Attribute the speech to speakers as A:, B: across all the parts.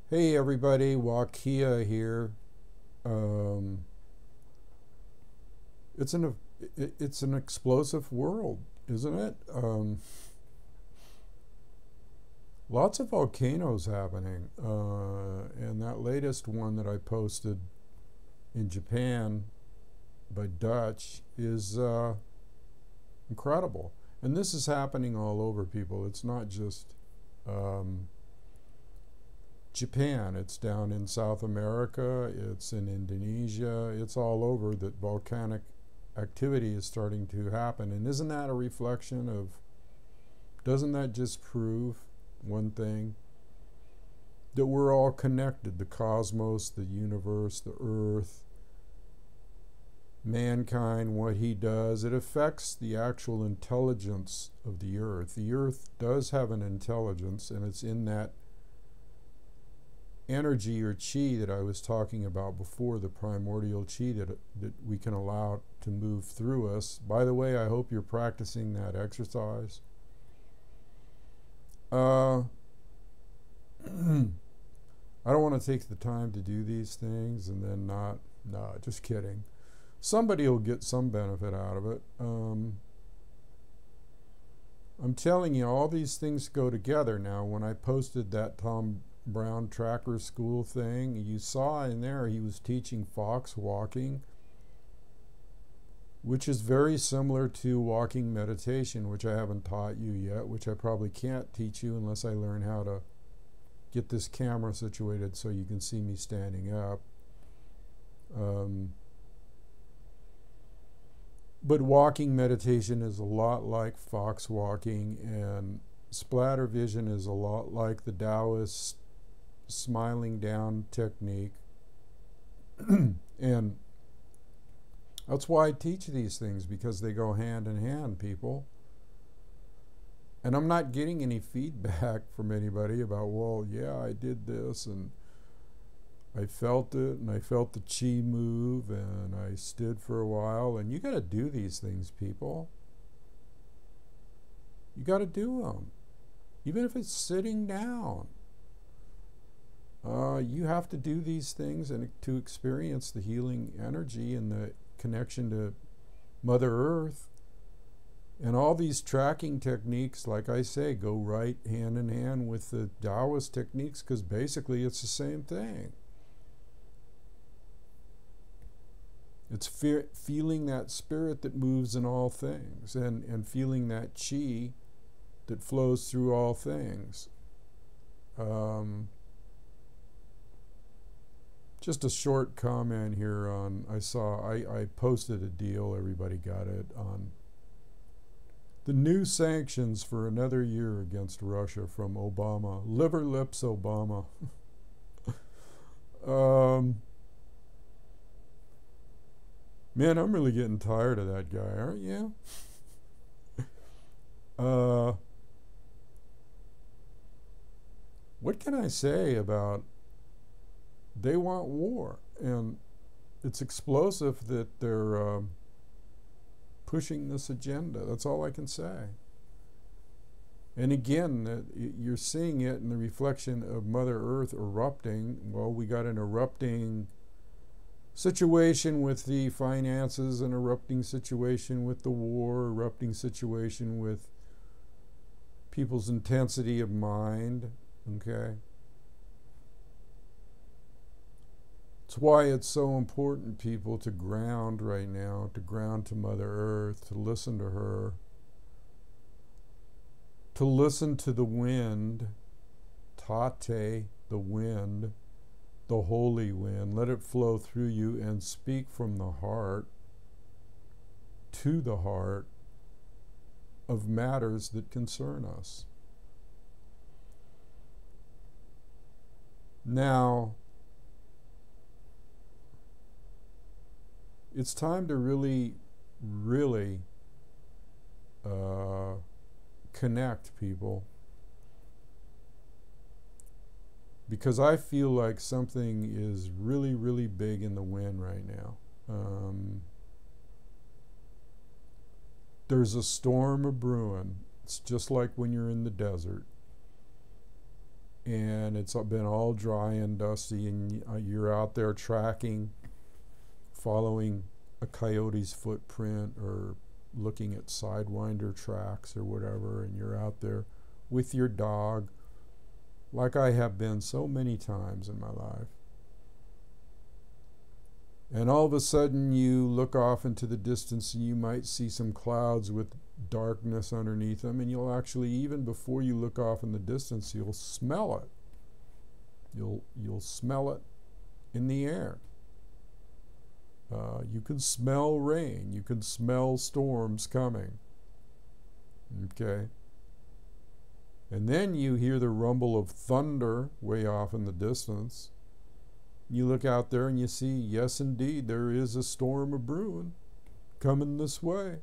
A: Hey everybody, Wakia here. Um, it's an it's an explosive world, isn't it? Lots of volcanoes happening, and that latest one that I posted in Japan by Dutch is incredible. And this is happening all over, people. It's not just um, Japan. It's down in South America. It's in Indonesia. It's all over that volcanic activity is starting to happen. And isn't that a reflection of, doesn't that just prove one thing? That we're all connected. The cosmos, the universe, the earth, mankind, what he does. It affects the actual intelligence of the earth. The earth does have an intelligence, and it's in that energy or chi that I was talking about before, the primordial chi that we can allow to move through us. By the way, I hope you're practicing that exercise. I don't want to take the time to do these things and then not. No, just kidding. Somebody will get some benefit out of it. I'm telling you, all these things go together now. When I posted that Tom Brown Tracker School thing, you saw in there he was teaching fox walking, which is very similar to walking meditation, which I haven't taught you yet, which I probably can't teach you unless I learn how to get this camera situated so you can see me standing up. But walking meditation is a lot like fox walking, and splatter vision is a lot like the Taoist smiling down technique. And that's why I teach these things, because they go hand in hand, people. And I'm not getting any feedback from anybody about, well, yeah, I did this and I felt it and I felt the chi move and I stood for a while. And you got to do these things, people. You got to do them. Even if it's sitting down. You have to do these things and to experience the healing energy and the connection to Mother Earth. And all these tracking techniques, like I say, go right hand in hand with the Taoist techniques, because basically it's the same thing. It's feeling that spirit that moves in all things, and feeling that chi that flows through all things. Just a short comment here on, I posted a deal, everybody got it, on the new sanctions for another year against Russia from Obama. Liver lips Obama. Man, I'm really getting tired of that guy, aren't you? What can I say about, they want war, and it's explosive that they're pushing this agenda. That's all I can say. And again, you're seeing it in the reflection of Mother Earth erupting. Well, we got an erupting situation with the finances, an erupting situation with the war, erupting situation with people's intensity of mind, okay? It's why it's so important, people, to ground right now, to ground to Mother Earth, to listen to her, to listen to the wind, Tate, the wind, the holy wind. Let it flow through you and speak from the heart to the heart of matters that concern us. Now, it's time to really, really connect, people, because I feel like something is really, really big in the wind right now. There's a storm a brewing. It's just like when you're in the desert. and it's been all dry and dusty, and you're out there tracking, following a coyote's footprint or looking at sidewinder tracks or whatever, and you're out there with your dog, like I have been so many times in my life. And all of a sudden you look off into the distance and you might see some clouds with darkness underneath them, and you'll actually, even before you look off in the distance, you'll smell it. You'll smell it in the air. You can smell rain. You can smell storms coming. Okay? And then you hear the rumble of thunder way off in the distance. You look out there and you see, yes, indeed, there is a storm a-brewing coming this way.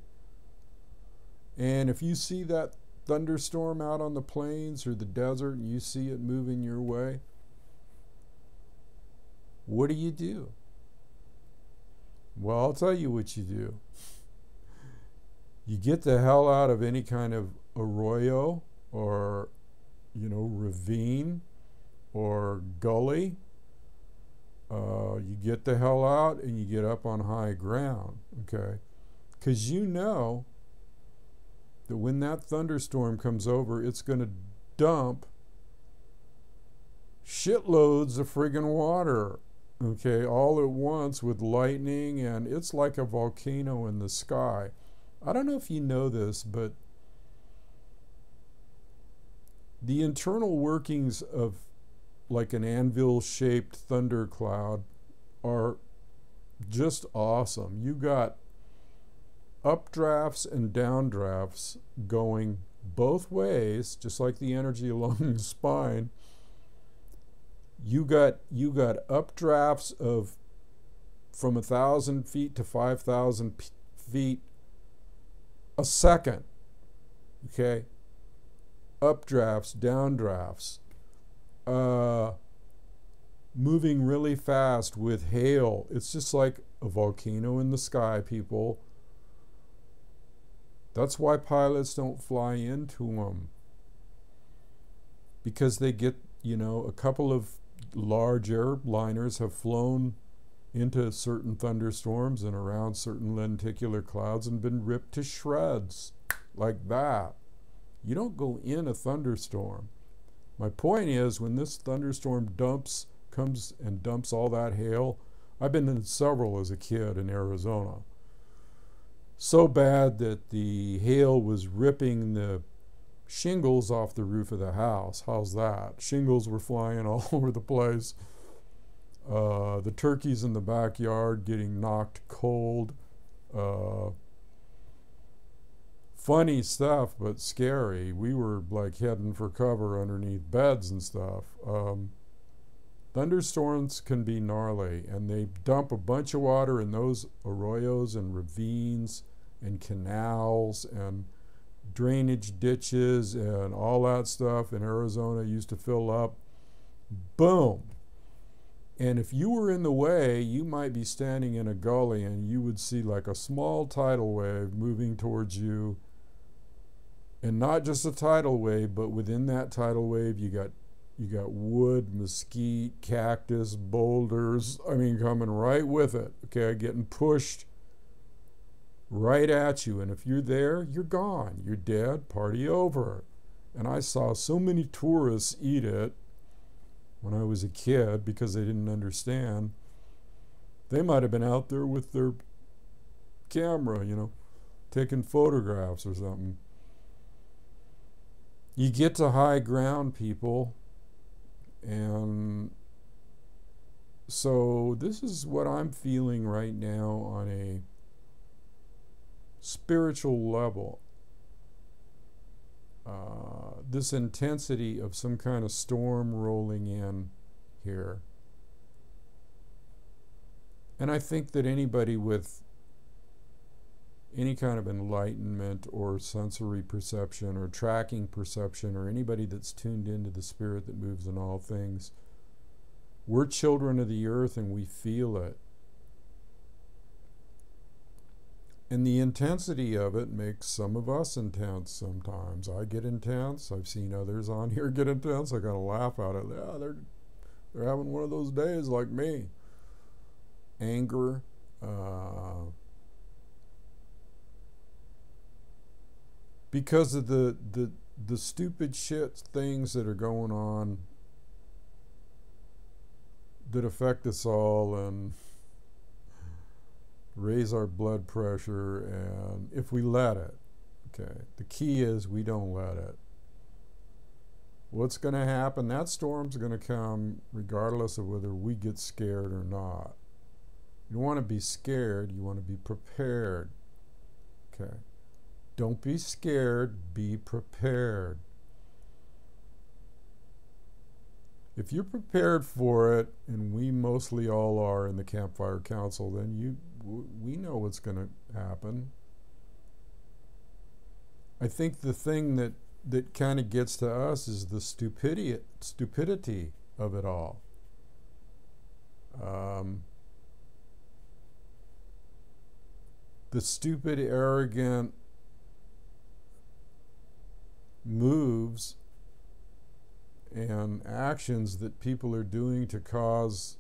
A: And if you see that thunderstorm out on the plains or the desert and you see it moving your way, what do? Well, I'll tell you what you do. You get the hell out of any kind of arroyo or, ravine or gully. You get the hell out and you get up on high ground, okay? Because you know that when that thunderstorm comes over, it's going to dump shitloads of friggin' water, okay, all at once with lightning, and it's like a volcano in the sky. I don't know if you know this, but the internal workings of like an anvil-shaped thundercloud are just awesome. You got updrafts and downdrafts going both ways, just like the energy along the spine. You got updrafts of from 1,000 feet to 5,000 feet a second. Okay, updrafts, downdrafts. Moving really fast with hail. It's just like a volcano in the sky, people. That's why pilots don't fly into them. Because they get, a couple of large airliners have flown into certain thunderstorms and around certain lenticular clouds and been ripped to shreds like that. You don't go in a thunderstorm. My point is, when this thunderstorm comes and dumps all that hail, I've been in several as a kid in Arizona. So bad that the hail was ripping the shingles off the roof of the house. How's that? Shingles were flying all over the place. The turkeys in the backyard getting knocked cold. Funny stuff, but scary. We were like heading for cover underneath beds and stuff. Thunderstorms can be gnarly, and they dump a bunch of water in those arroyos and ravines and canals and drainage ditches and all that stuff in Arizona used to fill up. Boom. And if you were in the way, you might be standing in a gully and you would see like a small tidal wave moving towards you. And not just a tidal wave, but within that tidal wave, you got wood, mesquite, cactus, boulders, coming right with it, okay, getting pushed right at you. And if you're there, you're gone. You're dead, party over. And I saw so many tourists eat it when I was a kid because they didn't understand. They might have been out there with their camera, taking photographs or something. You get to high ground, people, and so this is what I'm feeling right now on a spiritual level. This intensity of some kind of storm rolling in here. And I think that anybody with any kind of enlightenment or sensory perception or tracking perception, or anybody that's tuned into the spirit that moves in all things, we're children of the earth and we feel it. And the intensity of it makes some of us intense sometimes. I get intense. I've seen others on here get intense. I gotta laugh at it. Yeah, they're having one of those days like me. Anger, because of the stupid shit things that are going on that affect us all and raise our blood pressure, and if we let it, okay, the key is we don't let it. What's going to happen? That storm's going to come regardless of whether we get scared or not. You don't want to be scared, you want to be prepared. Okay. Don't be scared, be prepared. If you're prepared for it, and we mostly all are in the Campfire Council, then we know what's going to happen. I think the thing that kind of gets to us is the stupidity of it all. The stupid, arrogant moves and actions that people are doing to cause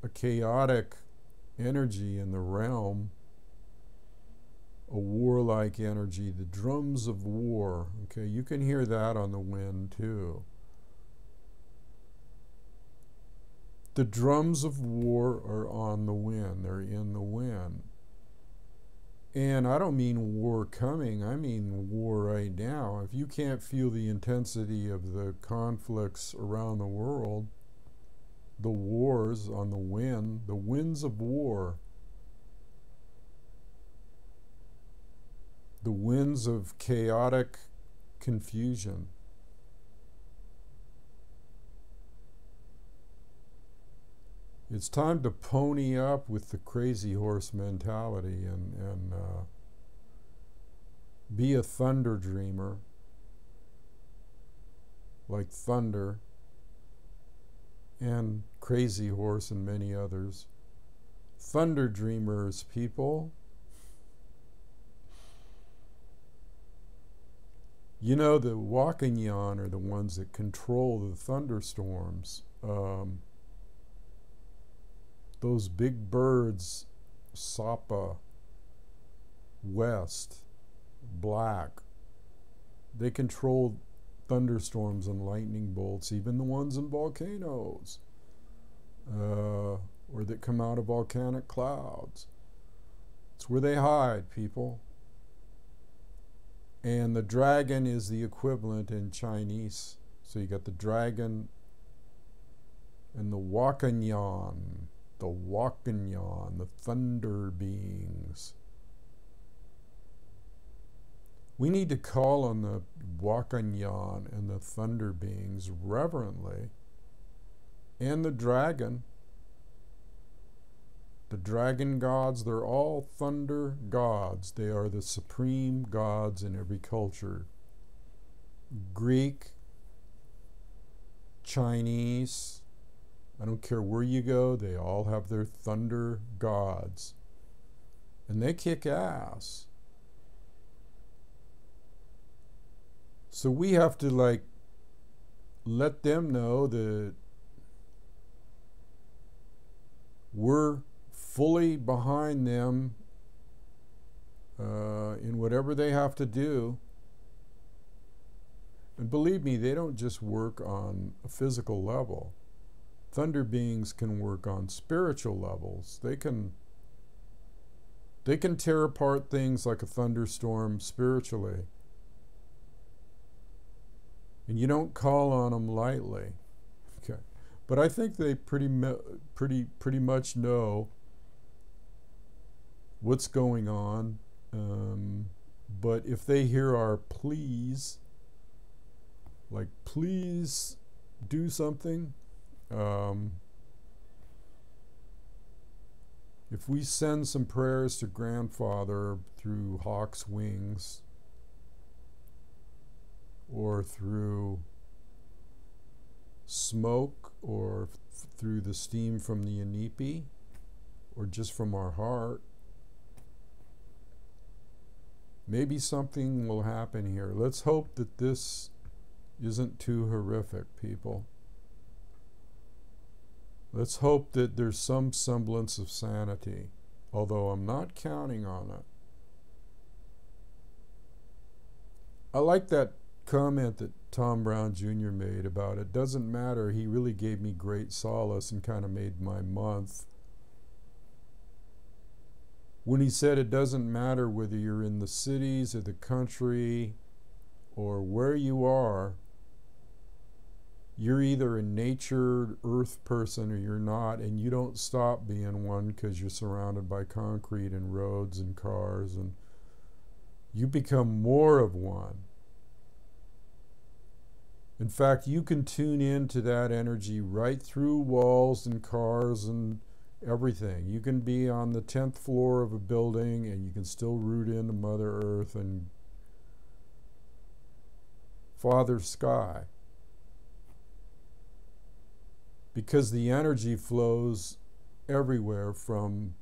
A: a chaotic energy in the realm, a warlike energy, the drums of war. Okay, you can hear that on the wind too. The drums of war are on the wind, they're in the wind. And I don't mean war coming, I mean war right now. If you can't feel the intensity of the conflicts around the world, the wars on the wind, the winds of war, the winds of chaotic confusion. It's time to pony up with the crazy horse mentality and be a thunder dreamer, like Thunder and Crazy Horse and many others. Thunder dreamers, people. You know, the Wakanyan are the ones that control the thunderstorms. Those big birds, Sapa, West, Black, they control thunderstorms and lightning bolts, even the ones in volcanoes, or that come out of volcanic clouds. It's where they hide, people. And the dragon is the equivalent in Chinese. So you got the dragon and the Wakanyan, the thunder beings. We need to call on the Wakanyan and the thunder beings reverently, and the dragon gods. They're all thunder gods. They are the supreme gods in every culture. Greek, Chinese, I don't care where you go, they all have their thunder gods. And they kick ass. So we have to, like, let them know that we're fully behind them in whatever they have to do. And believe me, they don't just work on a physical level. Thunder beings can work on spiritual levels. They can tear apart things like a thunderstorm spiritually. And you don't call on them lightly. Okay. But I think they pretty much know what's going on. But if they hear our pleas, like, please do something, if we send some prayers to Grandfather through hawk's wings, or through smoke, or through the steam from the Inipi, or just from our heart, maybe something will happen here. Let's hope that this isn't too horrific, people. Let's hope that there's some semblance of sanity, although I'm not counting on it. I like that comment that Tom Brown Jr. made about it doesn't matter. He really gave me great solace and kind of made my month. When he said it doesn't matter whether you're in the cities or the country or where you are, you're either a nature earth person or you're not, and you don't stop being one because you're surrounded by concrete and roads and cars, and you become more of one. In fact, you can tune into that energy right through walls and cars and everything. You can be on the 10th floor of a building and you can still root into Mother Earth and Father Sky, because the energy flows everywhere. From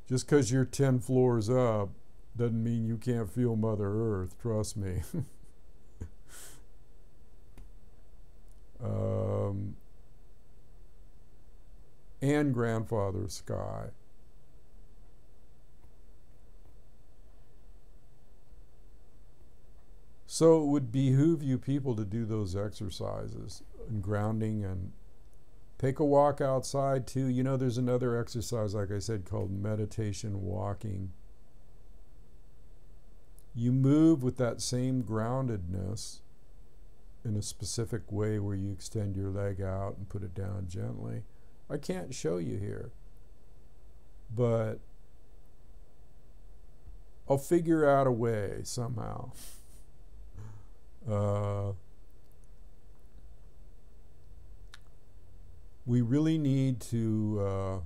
A: just because you're 10 floors up doesn't mean you can't feel Mother Earth, trust me. And Grandfather Sky. So it would behoove you people to do those exercises and grounding, and take a walk outside too. You know, there's another exercise, like I said, called meditation walking. You move with that same groundedness in a specific way where you extend your leg out and put it down gently. I can't show you here, but I'll figure out a way somehow. We really need to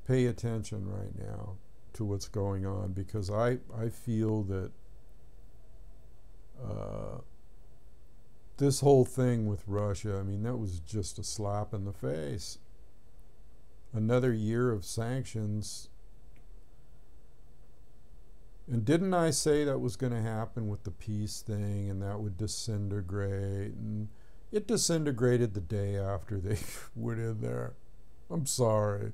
A: pay attention right now to what's going on, because I feel that this whole thing with Russia, I mean, that was just a slap in the face. Another year of sanctions. And didn't I say that was going to happen with the peace thing, and that would disintegrate? And it disintegrated the day after they went in there. I'm sorry.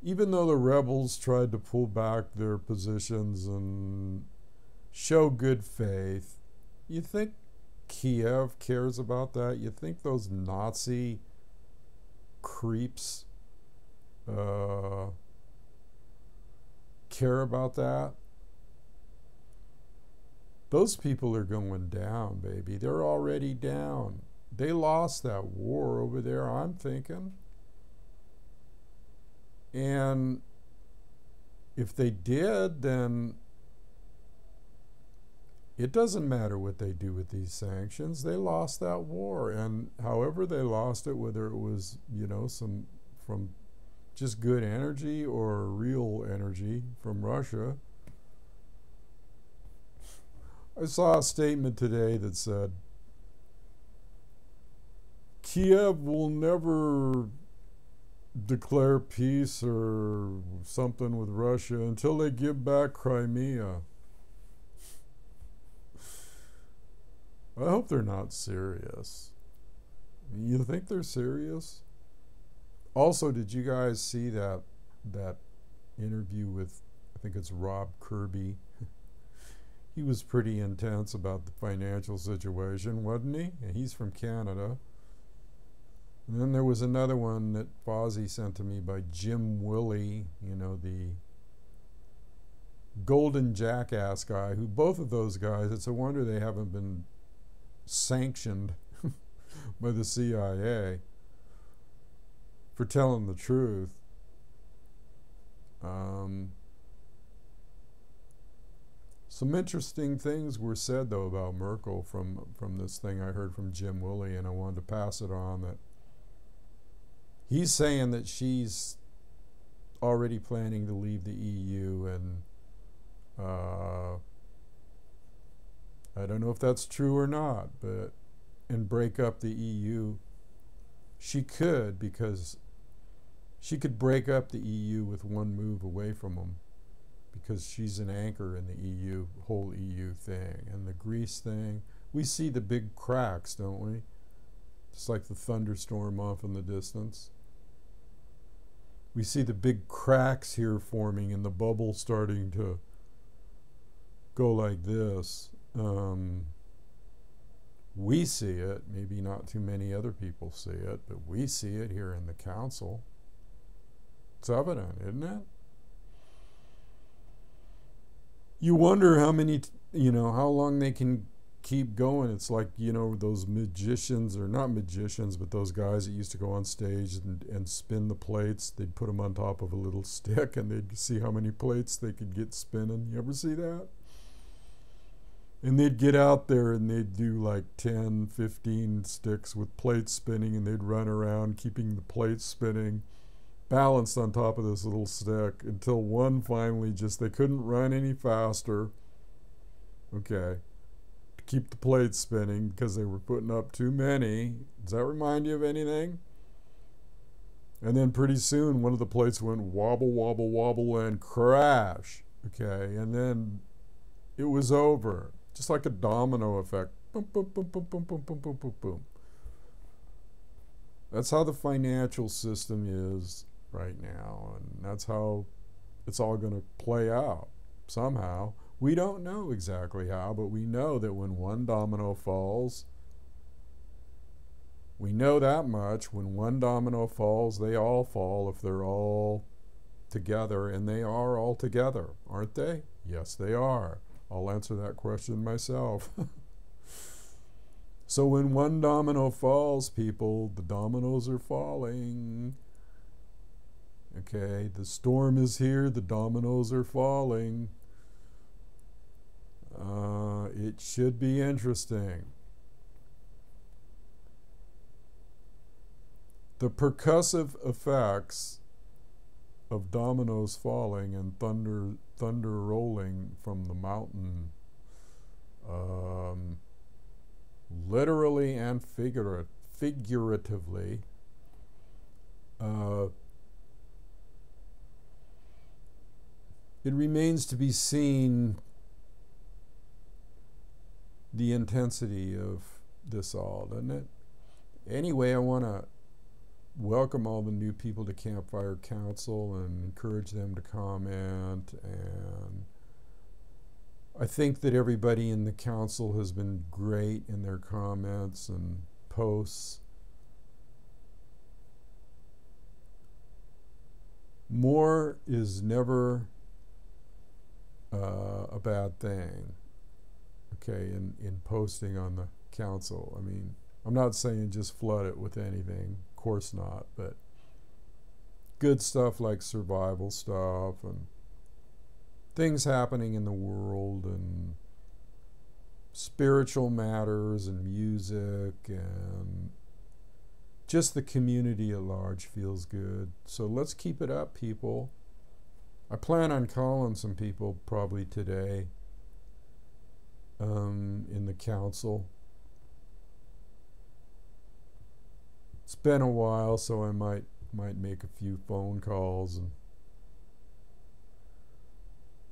A: Even though the rebels tried to pull back their positions and show good faith, you think Kiev cares about that? You think those Nazi creeps care about that? Those people are going down, baby. They're already down. They lost that war over there, I'm thinking. And if they did, then it doesn't matter what they do with these sanctions. They lost that war. And however they lost it, whether it was, you know, some from just good energy or real energy from Russia. I saw a statement today that said, Kiev will never declare peace or something with Russia until they give back Crimea. I hope they're not serious. You think they're serious? Also, did you guys see that interview with, I think it's Rob Kirby? He was pretty intense about the financial situation, wasn't he? And he's from Canada. And then there was another one that Fozzie sent to me by Jim Willey, you know, the golden jackass guy, who both of those guys, it's a wonder they haven't been sanctioned by the CIA for telling the truth. Some interesting things were said, though, about Merkel from this thing I heard from Jim Willey, and I wanted to pass it on. That he's saying that she's already planning to leave the EU, and I don't know if that's true or not, but and break up the EU. She could, because She could break up the EU with one move away from them because she's an anchor in the EU, whole EU thing. And the Greece thing, we see the big cracks, don't we? Just like the thunderstorm off in the distance. We see the big cracks here forming and the bubble starting to go like this. We see it, maybe not too many other people see it, but we see it here in the council. It's evident, isn't it? You wonder how many, how long they can keep going. It's like, those magicians, or not magicians, but those guys that used to go on stage and spin the plates. They'd put them on top of a little stick and they'd see how many plates they could get spinning. You ever see that? And they'd get out there and they'd do like 10, 15 sticks with plates spinning, and they'd run around keeping the plates spinning, balanced on top of this little stick, until one finally they couldn't run any faster, to keep the plates spinning because they were putting up too many. Does that remind you of anything? And then pretty soon one of the plates went wobble, wobble, wobble, and crash. And then it was over. Just like a domino effect. Boom, boom, boom, boom, boom, boom, boom, boom, boom, boom. That's how the financial system is right now, and that's how it's all going to play out somehow. We don't know exactly how, but we know that when one domino falls, we know that much. When one domino falls, they all fall if they're all together, and they are all together, aren't they? Yes, they are. I'll answer that question myself. So when one domino falls, people, the dominoes are falling. The storm is here, the dominoes are falling. It should be interesting. The percussive effects of dominoes falling and thunder rolling from the mountain, literally and figuratively, it remains to be seen the intensity of this all, doesn't it? Anyway, I want to welcome all the new people to Campfire Council and encourage them to comment. And I think that everybody in the council has been great in their comments and posts. More is never a bad thing, in posting on the council. I mean, I'm not saying just flood it with anything, of course not, but good stuff like survival stuff and things happening in the world and spiritual matters and music, and just the community at large feels good. So let's keep it up, people. I plan on calling some people probably today in the council. It's been a while, so I might make a few phone calls, and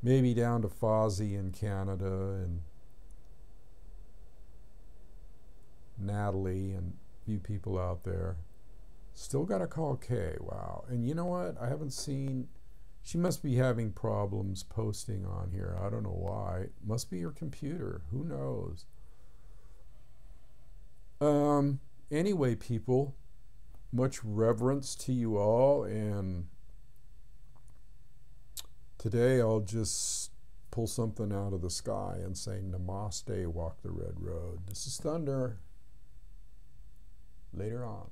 A: maybe down to Fozzie in Canada and Natalie and a few people out there. Still got to call Kay. Wow. And you know what? I haven't seen... She must be having problems posting on here. I don't know why. Must be her computer. Who knows? Anyway, people, much reverence to you all, and today I'll just pull something out of the sky and say, Namaste, walk the red road. This is Thunder. Later on.